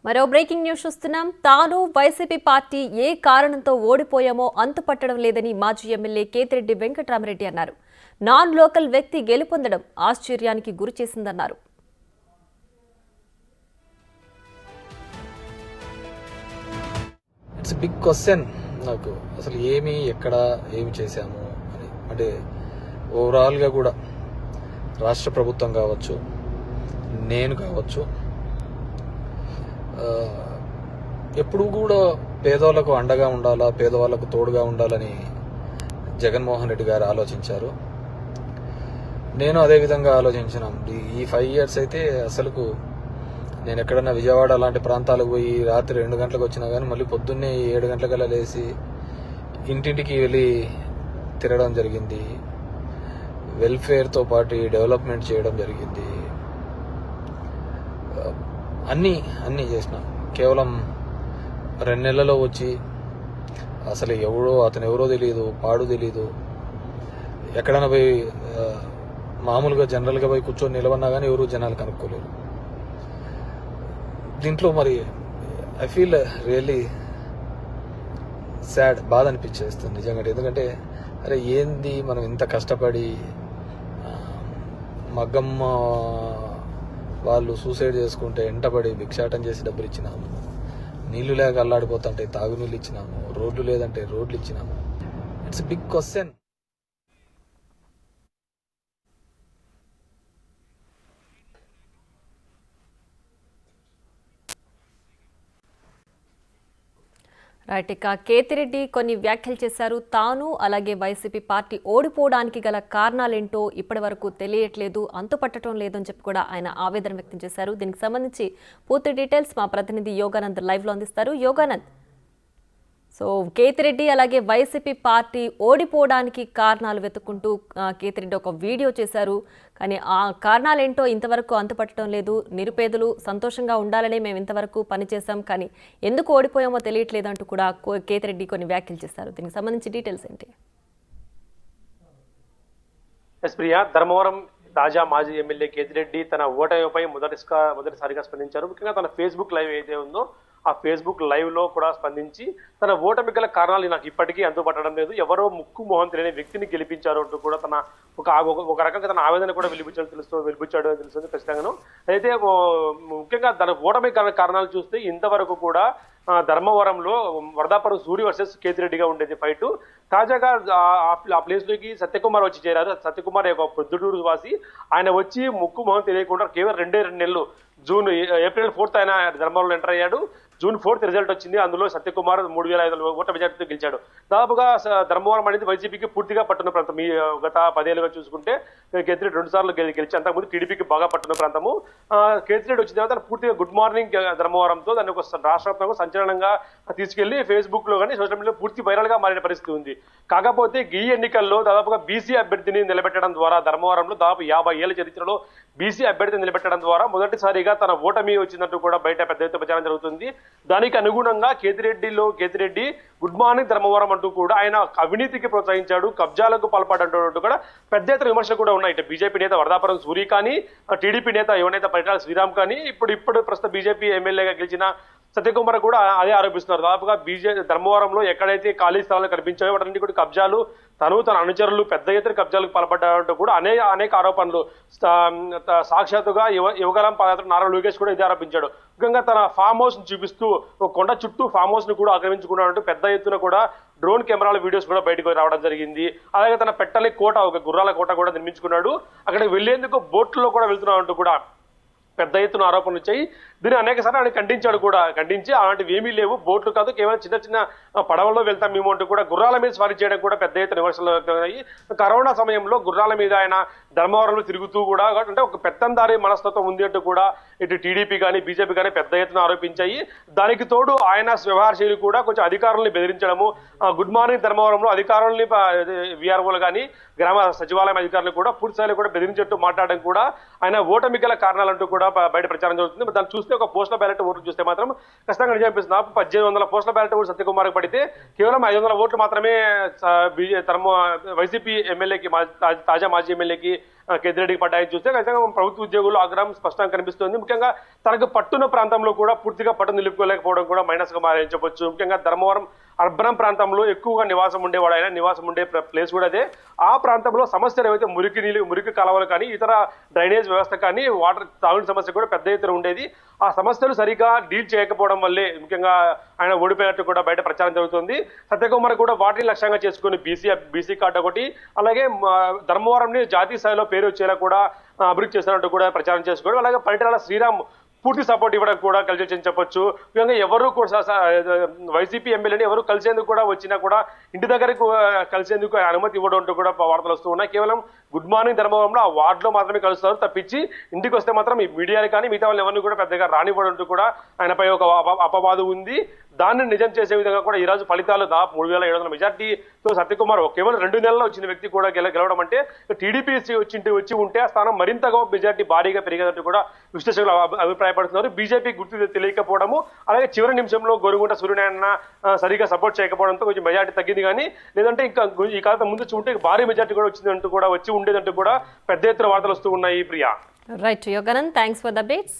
మరో breaking news చూస్తున్నాం. తాను వైసీపీ పార్టీ ఏ కారణంతో ఓడిపోయామో అంతుపట్టడం లేదని మాజీ ఎమ్మెల్యే కేతిరెడ్డి వెంకటరామరెడ్డి అన్నారు. నాన్ లోకల్ వ్యక్తి గెలుపొందడం ఆశ్చర్యానికి గురి చేసిందన్నారు. ఇట్స్ బిగ్ క్వశ్చన్ నాకు, అసలు ఎక్కడ ఏమి చేశాము అని. అంటే ఓవరాల్గా కూడా రాష్ట్ర ప్రభుత్వం కావచ్చు, నేను కావచ్చు, ఎప్పుడు కూడా పేదవాళ్ళకు అండగా ఉండాలా, పేదవాళ్ళకు తోడుగా ఉండాలని జగన్మోహన్ రెడ్డి గారు ఆలోచించారు. నేను అదే విధంగా ఆలోచించినాం. ఈ 5 years అయితే అసలుకు నేను ఎక్కడన్నా విజయవాడ అలాంటి ప్రాంతాలకు పోయి రాత్రి 2 గంటలకు వచ్చినా కానీ మళ్ళీ పొద్దున్నే 7 గంటలకల్లా లేచి ఇంటింటికి వెళ్ళి తిరగడం జరిగింది. వెల్ఫేర్తో పాటు డెవలప్మెంట్ చేయడం జరిగింది. అన్నీ చేసిన. కేవలం 2 నెలల్లో వచ్చి అసలు అతను ఎవరో తెలియదు, పాడు తెలియదు. ఎక్కడైనా పోయి మామూలుగా జనరల్గా పోయి కూర్చొని నిలబడినా కానీ ఎవరు జనాలు కనుక్కోలేరు. దీంట్లో మరి ఐ ఫీల్ రియల్లీ సాడ్, బాధ అనిపించేస్తుంది నిజంగా. ఎందుకంటే అరే ఏంది మనం ఇంత కష్టపడి, మగ్గమ్మ వాళ్ళు సూసైడ్ చేసుకుంటే ఎంటబడి భిక్షాటం చేసి డబ్బులు ఇచ్చినాము, నీళ్లు లేక అల్లాడిపోతుంటే తాగునీళ్ళు ఇచ్చినాము, రోడ్లు లేదంటే రోడ్లు ఇచ్చినాము. It's big question. రైట్. ఇక కేతిరెడ్డి కొన్ని వ్యాఖ్యలు చేశారు. తాను అలాగే వైసీపీ పార్టీ ఓడిపోవడానికి గల కారణాలేంటో ఇప్పటి వరకు తెలియట్లేదు, అంతుపట్టడం లేదని చెప్పి కూడా ఆయన ఆవేదన వ్యక్తం చేశారు. దీనికి సంబంధించి పూర్తి డీటెయిల్స్ మా ప్రతినిధి యోగానంద్ లైవ్లో అందిస్తారు. యోగానంద్, సో కేతిరెడ్డి అలాగే వైసీపీ పార్టీ ఓడిపోవడానికి కారణాలు వెతుక్కుంటూ కేతిరెడ్డి ఒక వీడియో చేశారు. కానీ ఆ కారణాలేంటో ఇంతవరకు అంతుపట్టడం లేదు. నిరుపేదలు సంతోషంగా ఉండాలనే మేము ఇంతవరకు పనిచేశాం, కానీ ఎందుకు ఓడిపోయామో తెలియట్లేదు అంటూ కూడా కేతిరెడ్డి కొన్ని వ్యాఖ్యలు చేశారు. దీనికి సంబంధించి డీటెయిల్స్ ఏంటి? ప్రియా, ధర్మవరం తాజా మాజీ ఎమ్మెల్యే కేతిరెడ్డి తన ఓటమిపై మొదటిసారిగా స్పందించారు. ముఖ్యంగా తన ఫేస్బుక్ లైవ్ ఏదైతే ఉందో ఆ ఫేస్బుక్ లైవ్ లో కూడా స్పందించి తన ఓటమి గల కారణాలు నాకు ఇప్పటికీ అంతుపట్టడం లేదు, ఎవరో ముక్కు మొహం తెలియని వ్యక్తిని గెలిపించారు అంటూ కూడా తన ఒక రకంగా తన ఆవేదన కూడా వెలిపించాడు అని తెలుస్తుంది ఖచ్చితంగాను. అయితే ముఖ్యంగా తన ఓటమి కారణాలు చూస్తే ఇంతవరకు కూడా ధర్మవరంలో వరదాపురం సూరి వర్సెస్ కేతిరెడ్డిగా ఉండేది ఫైట్. తాజాగా ఆ ప్లేస్ లోకి సత్యకుమార్ వచ్చి చేరారు. సత్యకుమార్ ఒక ప్రొద్దుటూరు వాసి. ఆయన వచ్చి ముక్కు మొహం తెలియకుండా కేవలం 2 నెలలు ఏప్రిల్ 4th ఆయన ధర్మవరంలో ఎంటర్ అయ్యాడు. June 4th రిజల్ట్ వచ్చింది. అందులో సత్యకుమార్ 3,500 ఓట్ల మెజార్టీతో గెలిచాడు. దాదాపుగా ధర్మవరం అనేది వైసీపీకి పూర్తిగా పట్టున్న ప్రాంతం. ఈ గత 10 ఏళ్ళుగా చూసుకుంటే కేతిరెడ్డి 2 సార్లు గెలిచి అంతకుముందు టీడీపీకి బాగా పట్టున్న ప్రాంతము. కేతిరెడ్డి వచ్చిన తర్వాత పూర్తిగా గుడ్ మార్నింగ్ ధర్మవరంతో దాన్ని ఒక రాష్ట్ర సంచలనంగా తీసుకెళ్లి ఫేస్బుక్ లో కానీ సోషల్ మీడియాలో పూర్తి వైరల్ గా మారిన పరిస్థితి ఉంది. కాకపోతే ఈ ఎన్నికల్లో దాదాపుగా బీసీ అభ్యర్థిని నిలబెట్టడం ద్వారా ధర్మవరంలో దాదాపు 50 ఏళ్ల చరిత్రలో బీసీ అభ్యర్థిని నిలబెట్టడం ద్వారా మొదటిసారిగా తన ఓటమి వచ్చినట్టు కూడా బయట పెద్ద ఎత్తున ప్రచారం జరుగుతుంది. దానికి అనుగుణంగా కేతిరెడ్డి గుడ్ మార్నింగ్ ధర్మవరం అంటూ కూడా ఆయన అవినీతికి ప్రోత్సహించాడు, కబ్జాలకు పాల్పడ్డంటూ కూడా పెద్ద ఎత్తున విమర్శలు కూడా ఉన్నాయి. ఇటు బీజేపీ నేత వరదాపురం సూరి కానీ, టీడీపీ నేత యువనేత పరిటాల శ్రీరామ్ కానీ, ఇప్పుడు ప్రస్తుత బీజేపీ ఎమ్మెల్యేగా గెలిచిన సత్యకుమార్ కూడా అదే ఆరోపిస్తున్నారు. దాదాపుగా ధర్మవరంలో ఎక్కడైతే ఖాళీ స్థలాలు కనిపించాయో వాటి కూడా కబ్జాలు, తన అనుచరులు పెద్ద ఎత్తున కబ్జాలకు పాల్పడ్డారంటూ కూడా అనేక ఆరోపణలు. సాక్షాత్తుగా యువగలం పాదయాత్ర నారా లోకేష్ కూడా ఇదే ఆరోపించాడు. ముఖ్యంగా తన ఫామ్ హౌస్ ను చూపిస్తూ కొండ చుట్టూ ఫామ్ హౌస్ ను కూడా ఆక్రమించుకున్నాడంటూ పెద్ద ఎత్తున కూడా డ్రోన్ కెమెరాల వీడియోస్ కూడా బయటకు రావడం జరిగింది. అలాగే తన పెట్టలే కోట, ఒక గుర్రాల కోట కూడా నిర్మించుకున్నాడు. అక్కడికి వెళ్లేందుకు బోట్లో కూడా వెళ్తున్నాడంటూ కూడా పెద్ద ఎత్తున ఆరోపణలు వచ్చాయి. దీన్ని అనేకసార్లు ఆయన ఖండించి అలాంటివి ఏమీ లేవు, బోట్లు కాదు, కేవలం చిన్న పడవల్లో వెళ్తాం మేము అంటూ కూడా గుర్రాల మీద స్వారీ చేయడం కూడా పెద్ద ఎత్తున విమర్శలు వ్యక్తమయ్యాయి. కరోనా సమయంలో గుర్రాల మీద ఆయన ధర్మవరంలో తిరుగుతూ కూడా అంటే ఒక పెత్తందారి మనస్తత్వం ఉంది అంటూ కూడా ఇటు టీడీపీ కానీ బీజేపీ కానీ పెద్ద ఎత్తున ఆరోపించాయి. దానికి తోడు ఆయన వ్యవహార శైలి కూడా కొంచెం అధికారుల్ని బెదిరించడము, గుడ్ మార్నింగ్ ధర్మవరంలో అధికారుల్ని వీఆర్ఓలు కానీ గ్రామ సచివాలయం అధికారులు కూడా పూర్తి స్థాయిలో కూడా బెదిరించేట్టు మాట్లాడడం కూడా ఆయన ఓటమి గల కారణాలంటూ కూడా బయట ప్రచారం జరుగుతుంది. దాన్ని చూస్తే చూస్తే ఒక పోస్టల్ బ్యాలెట్ ఓట్లు చూస్తే మాత్రం ఖచ్చితంగా నిజం అనిపిస్తుంది. 1800 పోస్టల్ బ్యాలెట్ ఓట్లు సత్యకుమార్కి పడితే కేవలం 500 ఓట్లు మాత్రమే వైసీపీ ఎమ్మెల్యేకి తాజా మాజీ ఎమ్మెల్యేకి కేతిరెడ్డికి పడ్డాయని చూస్తే ఖచ్చితంగా ప్రభుత్వ ఉద్యోగులు ఆగ్రహం స్పష్టంగా కనిపిస్తుంది. ముఖ్యంగా తనకు పట్టున్న ప్రాంతంలో కూడా పూర్తిగా పట్టు నిలుపుకోలేకపోవడం కూడా మైనస్ గా మారని చెప్పొచ్చు. ముఖ్యంగా ధర్మవరం అర్బన్ ప్రాంతంలో ఎక్కువగా నివాసం ఉండేవాడు ఆయన, నివాసం ఉండే ప్లేస్ కూడా అదే. ఆ ప్రాంతంలో సమస్యలు ఏవైతే మురికి కాలువలు కానీ ఇతర డ్రైనేజ్ వ్యవస్థ కానీ వాటర్ తాగుని సమస్య కూడా పెద్ద ఎత్తున ఉండేది. ఆ సమస్యలు సరిగా డీల్ చేయకపోవడం వల్లే ముఖ్యంగా ఆయన ఓడిపోయినట్టు కూడా బయట ప్రచారం జరుగుతుంది. సత్యకుమార్ కూడా వాటిని లక్ష్యంగా చేసుకుని బీసీ కార్డు ఒకటి, అలాగే ధర్మవరంని జాతీయ స్థాయిలో పేరు వచ్చేలా కూడా అభివృద్ధి చేస్తున్నట్టు కూడా ప్రచారం చేసుకోవడం, అలాగే పరిటాల శ్రీరామ్ పూర్తి సపోర్ట్ ఇవ్వడం కూడా కలిసి వచ్చిందని చెప్పొచ్చు. ముఖ్యంగా ఎవరు కూడా వైసీపీ ఎమ్మెల్యేని ఎవరు కలిసేందుకు కూడా వచ్చినా కూడా ఇంటి దగ్గరకు కలిసేందుకు అనుమతి ఇవ్వడం అంటూ కూడా వార్తలు వస్తూ ఉన్నాయి. కేవలం గుడ్ మార్నింగ్ ధర్మవరంలో ఆ వార్డులో మాత్రమే కలుస్తారు తప్పించి ఇంటికి వస్తే మాత్రం ఈ మీడియాని కానీ మిగతా వాళ్ళు ఎవరిని కూడా పెద్దగా రానివ్వడం అంటూ కూడా ఆయనపై ఒక అపవాదు ఉంది. దాన్ని నిజం చేసే విధంగా కూడా ఈ రోజు ఫలితాలు దాదాపు 3700 మెజార్టీతో సత్యకుమార్ కేవలం 2 నెలల్లో వచ్చిన వ్యక్తి కూడా గెలవడం అంటే టీడీపీ వచ్చి ఉంటే ఆ స్థానం మరింతగా మెజార్టీ భారీగా పెరిగేటట్టు కూడా విశ్లేషకులు అభిప్రాయపడుతున్నారు. బీజేపీ గుర్తు తెలియకపోవడము, అలాగే చివరి నిమిషంలో గోరుగుంట సూర్యనారాయణ సరిగా సపోర్ట్ చేయకపోవడంతో కొంచెం మెజార్టీ తగ్గింది. కానీ లేదంటే ఇంకా ఈ కాలం ముందు చూంటే భారీ మెజార్టీ కూడా వచ్చిందంటూ కూడా వచ్చి ఉండేదంటూ కూడా పెద్ద ఎత్తున వార్తలు వస్తూ ఉన్నాయి. Priya. Right Yoganand, thanks for the updates.